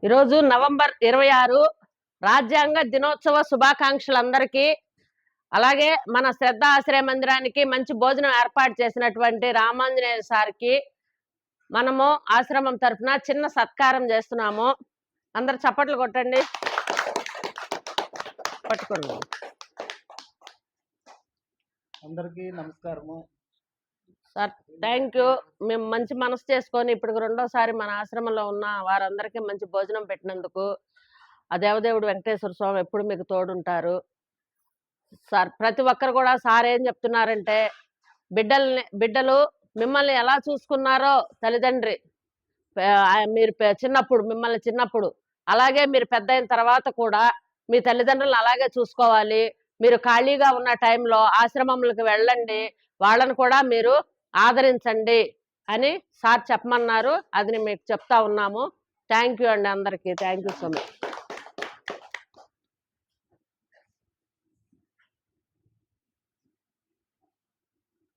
ఈరోజు నవంబర్ 26 రాజ్యాంగ దినోత్సవ శుభాకాంక్షలు అందరికీ. అలాగే మన శ్రద్ధ ఆశ్రయ మందిరానికి మంచి భోజనం ఏర్పాటు చేసినటువంటి రామాంజనేయ సార్కి మనము ఆశ్రమం తరఫున చిన్న సత్కారం చేస్తున్నాము. అందరు చప్పట్లు కొట్టండి. పట్టుకోండి. అందరికీ నమస్కారము సార్. Thank you. మేము మంచి మనసు చేసుకొని ఇప్పుడు రెండోసారి మన ఆశ్రమంలో ఉన్న వారందరికీ మంచి భోజనం పెట్టినందుకు ఆ దేవదేవుడు వెంకటేశ్వర స్వామి ఎప్పుడు మీకు తోడుంటారు సార్. ప్రతి ఒక్కరు కూడా సార్ ఏం చెప్తున్నారంటే బిడ్డలు మిమ్మల్ని ఎలా చూసుకున్నారో తల్లిదండ్రి మీరు మిమ్మల్ని చిన్నప్పుడు అలాగే మీరు పెద్ద అయిన తర్వాత కూడా మీ తల్లిదండ్రులను అలాగే చూసుకోవాలి. మీరు ఖాళీగా ఉన్న టైంలో ఆశ్రమములకు వెళ్ళండి, వాళ్ళను కూడా మీరు ఆదరించండి అని సార్ చెప్పమన్నారు. అది మీకు చెప్తా ఉన్నాము. థ్యాంక్ యూ అండి అందరికీ. Thank you so much.